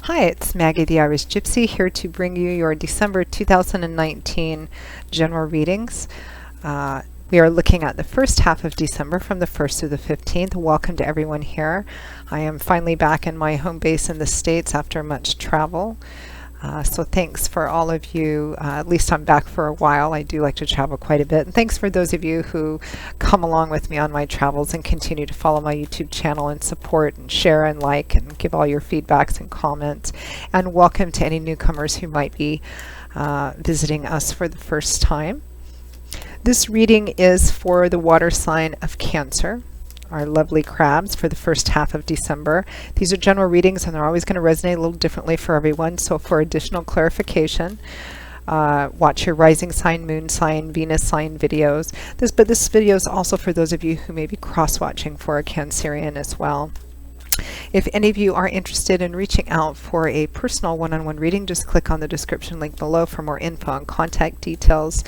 Hi, it's Maggie the Irish Gypsy here to bring you your December 2019 general readings. We are looking at the first half of December from the 1st through the 15th. Welcome to everyone here. I am finally back in my home base in the States after much travel. So thanks for all of you. At least I'm back for a while. I do like to travel quite a bit. And thanks for those of you who come along with me on my travels and continue to follow my YouTube channel and support and share and like and give all your feedbacks and comments. And welcome to any newcomers who might be visiting us for the first time. This reading is for the water sign of Cancer, our lovely crabs, for the first half of December. These are general readings and they're always going to resonate a little differently for everyone. So for additional clarification, watch your rising sign, moon sign, Venus sign videos. But this video is also for those of you who may be cross-watching for a Cancerian as well. If any of you are interested in reaching out for a personal one-on-one reading, just click on the description link below for more info and contact details.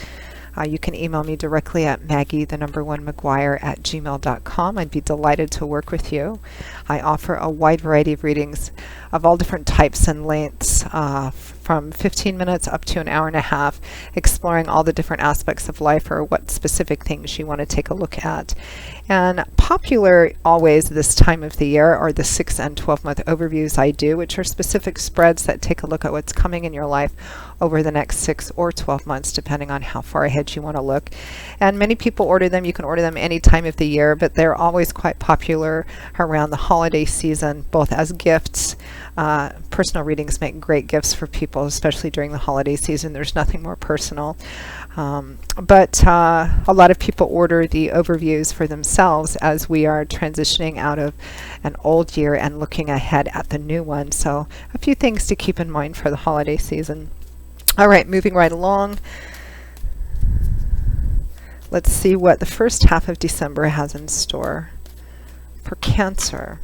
You can email me directly at maggie1mcguire@gmail.com. I'd be delighted to work with you. I offer a wide variety of readings of all different types and lengths, from 15 minutes up to an hour and a half, exploring all the different aspects of life or what specific things you want to take a look at. And popular always this time of the year are the 6 and 12-month overviews I do, which are specific spreads that take a look at what's coming in your life over the next 6 or 12 months, depending on how far ahead you want to look. And many people order them. You can order them any time of the year, but they're always quite popular around the holiday season, both as gifts. Personal readings make great gifts for people, especially during the holiday season. There's nothing more personal. But a lot of people order the overviews for themselves as we are transitioning out of an old year and looking ahead at the new one. So a few things to keep in mind for the holiday season. All right, moving right along. Let's see what the first half of December has in store for Cancer.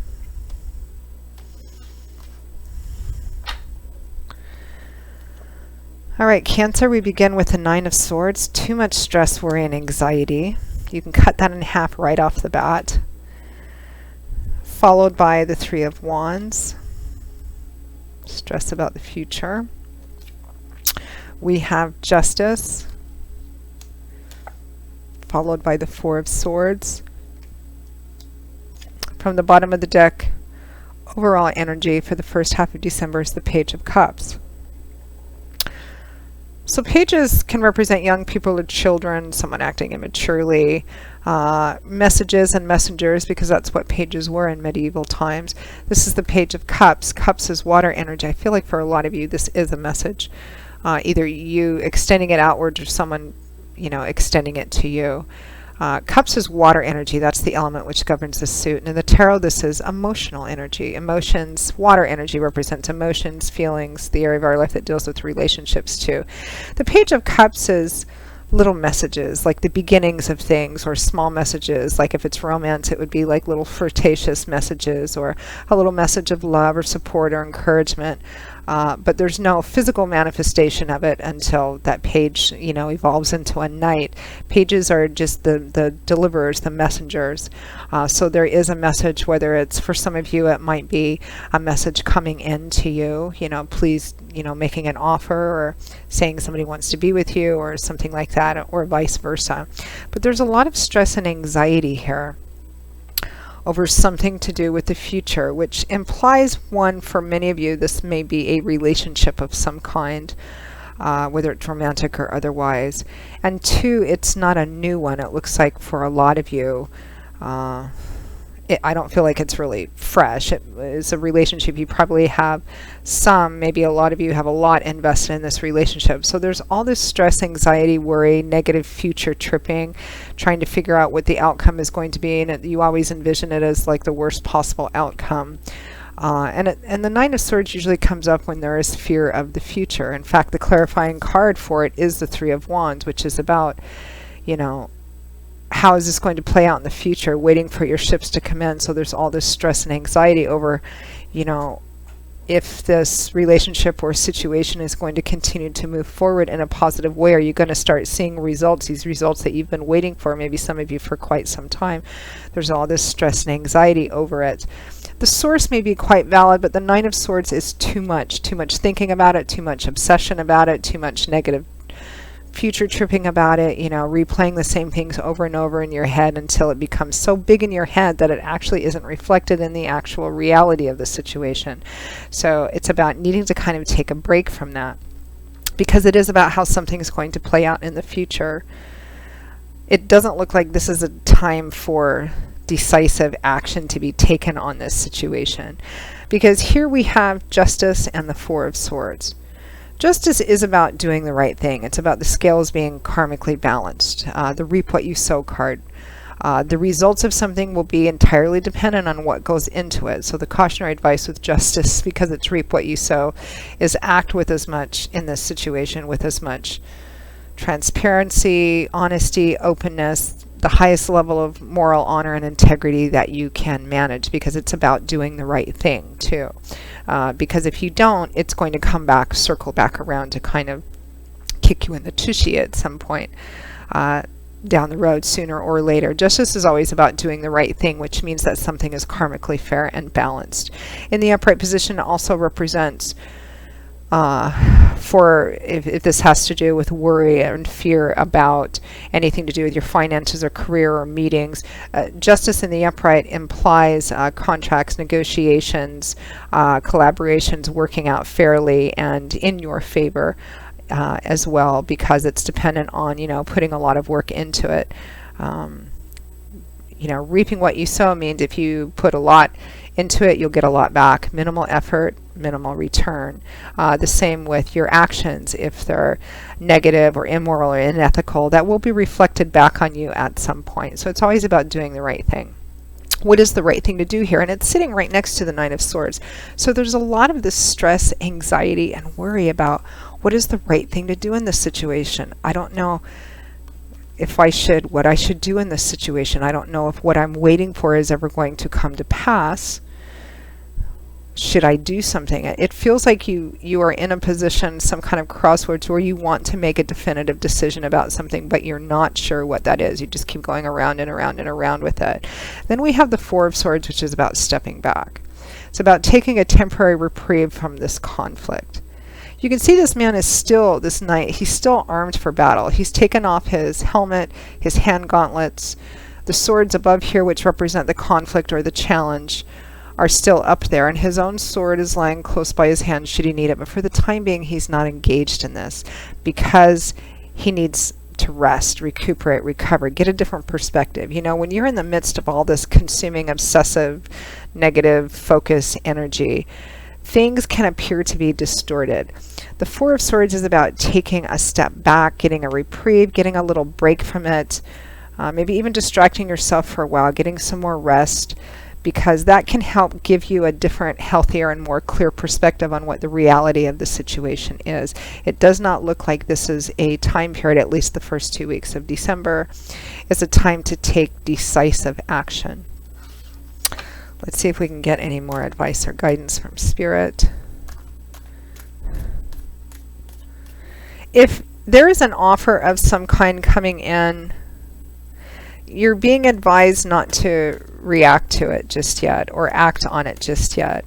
All right, Cancer, we begin with the 9 of Swords. Too much stress, worry, and anxiety. You can cut that in half right off the bat. Followed by the 3 of Wands. Stress about the future. We have Justice. Followed by the 4 of Swords. From the bottom of the deck, overall energy for the first half of December is the Page of Cups. So pages can represent young people or children, someone acting immaturely, messages and messengers, because that's what pages were in medieval times. This is the Page of Cups. Cups is water energy. I feel like for a lot of you this is a message. Either you extending it outwards or someone, extending it to you. Cups is water energy. That's the element which governs the suit. And in the tarot, this is emotional energy. Emotions, water energy represents emotions, feelings, the area of our life that deals with relationships too. The Page of Cups is little messages, like the beginnings of things, or small messages. Like if it's romance, it would be like little flirtatious messages, or a little message of love or support or encouragement. But there's no physical manifestation of it until that page, evolves into a knight. Pages are just the deliverers, the messengers. So there is a message, whether it's for some of you, it might be a message coming in to you, please, making an offer or saying somebody wants to be with you or something like that, or vice versa. But there's a lot of stress and anxiety here over something to do with the future, which implies, one, for many of you, this may be a relationship of some kind, whether it's romantic or otherwise. And two, it's not a new one. It looks like for a lot of you, I don't feel like it's really fresh. It is a relationship. You probably have maybe a lot of you have a lot invested in this relationship. So there's all this stress, anxiety, worry, negative future tripping, trying to figure out what the outcome is going to be. And you always envision it as like the worst possible outcome. And the 9 of Swords usually comes up when there is fear of the future. In fact, the clarifying card for it is the 3 of Wands, which is about, how is this going to play out in the future, waiting for your ships to come in. So there's all this stress and anxiety over, if this relationship or situation is going to continue to move forward in a positive way. Are you going to start seeing results, these results that you've been waiting for, maybe some of you for quite some time? There's all this stress and anxiety over it. The source may be quite valid, but the Nine of Swords is too much thinking about it, too much obsession about it, too much negative future tripping about it, you know, replaying the same things over and over in your head until it becomes so big in your head that it actually isn't reflected in the actual reality of the situation. So it's about needing to kind of take a break from that, because it is about how something is going to play out in the future. It doesn't look like this is a time for decisive action to be taken on this situation, because here we have Justice and the Four of Swords. Justice is about doing the right thing. It's about the scales being karmically balanced. The reap what you sow card. The results of something will be entirely dependent on what goes into it. So the cautionary advice with Justice, because it's reap what you sow, is act with as much, in this situation, with as much transparency, honesty, openness, the highest level of moral honor and integrity that you can manage, because it's about doing the right thing too. Because if you don't, it's going to come back, circle back around to kind of kick you in the tushy at some point down the road, sooner or later. Justice is always about doing the right thing, which means that something is karmically fair and balanced. In the upright position, it also represents for if this has to do with worry and fear about anything to do with your finances or career or meetings. Justice in the upright implies contracts, negotiations, collaborations working out fairly and in your favor as well, because it's dependent on, you know, putting a lot of work into it. You know, reaping what you sow means if you put a lot into it, you'll get a lot back. Minimal effort, minimal return. The same with your actions. If they're negative or immoral or unethical, that will be reflected back on you at some point. So it's always about doing the right thing. What is the right thing to do here? And it's sitting right next to the Nine of Swords. So there's a lot of this stress, anxiety, and worry about what is the right thing to do in this situation. I don't know what I should do in this situation. I don't know if what I'm waiting for is ever going to come to pass. Should I do something? It feels like you are in a position, some kind of crossroads, where you want to make a definitive decision about something, but you're not sure what that is. You just keep going around and around and around with it. Then we have the Four of Swords, which is about stepping back. It's about taking a temporary reprieve from this conflict. You can see this man is still, this knight, he's still armed for battle. He's taken off his helmet, his hand gauntlets. The swords above here, which represent the conflict or the challenge, are still up there, and his own sword is lying close by his hand should he need it. But for the time being, he's not engaged in this because he needs to rest, recuperate, recover, get a different perspective. You know, when you're in the midst of all this consuming, obsessive, negative focus energy, things can appear to be distorted. The Four of Swords is about taking a step back, getting a reprieve, getting a little break from it, maybe even distracting yourself for a while, getting some more rest, because that can help give you a different, healthier, and more clear perspective on what the reality of the situation is. It does not look like this is a time period, at least the first 2 weeks of December, is a time to take decisive action. Let's see if we can get any more advice or guidance from Spirit. If there is an offer of some kind coming in, you're being advised not to react to it just yet or act on it just yet.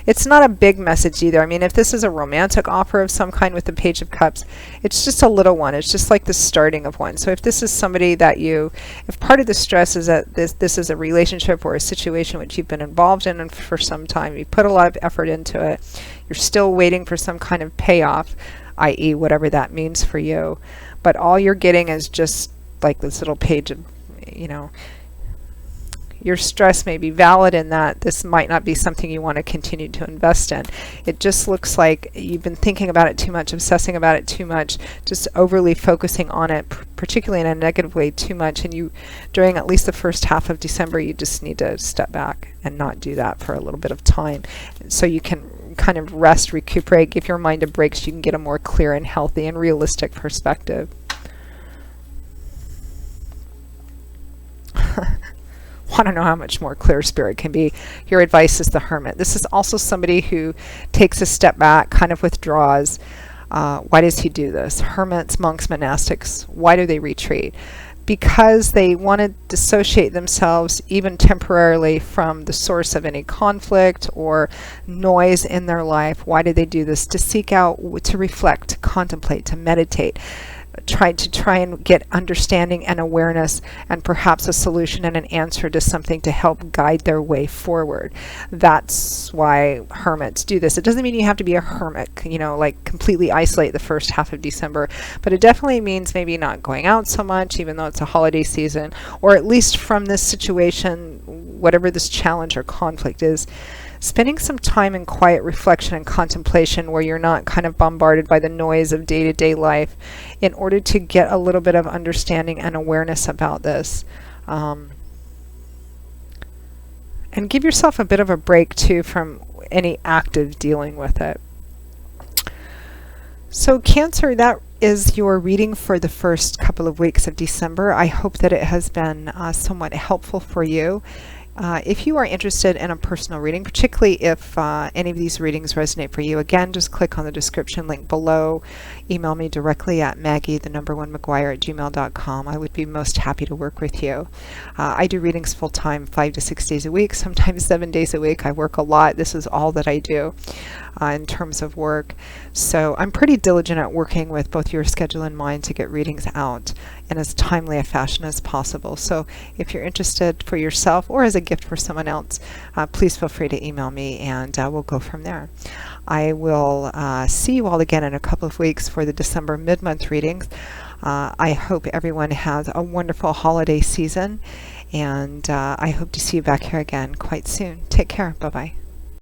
It's not a big message either. I mean, if this is a romantic offer of some kind with the Page of Cups, it's just a little one. It's just like the starting of one. So if this is somebody that if part of the stress is that this is a relationship or a situation which you've been involved in for some time, you put a lot of effort into it, you're still waiting for some kind of payoff, i.e. whatever that means for you, but all you're getting is just like this little page of, you know, your stress may be valid in that this might not be something you want to continue to invest in. It just looks like you've been thinking about it too much, obsessing about it too much, just overly focusing on it, particularly in a negative way, too much. And during at least the first half of December, you just need to step back and not do that for a little bit of time, so you can kind of rest, recuperate, give your mind a break so you can get a more clear and healthy and realistic perspective. I don't know how much more clear Spirit can be. Your advice is the Hermit. This is also somebody who takes a step back, kind of withdraws. Why does he do this? Hermits, monks, monastics, why do they retreat? because they want to dissociate themselves even temporarily from the source of any conflict or noise in their life. Why do they do this? To seek out, to reflect, to contemplate, to meditate, try and get understanding and awareness and perhaps a solution and an answer to something to help guide their way forward. That's why hermits do this. It doesn't mean you have to be a hermit, like completely isolate the first half of December, but it definitely means maybe not going out so much, even though it's a holiday season, or at least from this situation, whatever this challenge or conflict is, spending some time in quiet reflection and contemplation where you're not kind of bombarded by the noise of day-to-day life, in order to get a little bit of understanding and awareness about this. And give yourself a bit of a break too from any active dealing with it. So Cancer, that is your reading for the first couple of weeks of December. I hope that it has been somewhat helpful for you. If you are interested in a personal reading, particularly if any of these readings resonate for you, again, just click on the description link below. Email me directly at maggie1mcguire@gmail.com. I would be most happy to work with you. I do readings full-time, 5 to 6 days a week, sometimes 7 days a week. I work a lot. This is all that I do in terms of work. So I'm pretty diligent at working with both your schedule and mine to get readings out in as timely a fashion as possible. So if you're interested for yourself or as a gift for someone else, please feel free to email me, and we'll go from there. I will see you all again in a couple of weeks for the December mid-month readings. I hope everyone has a wonderful holiday season, and I hope to see you back here again quite soon. Take care. Bye-bye.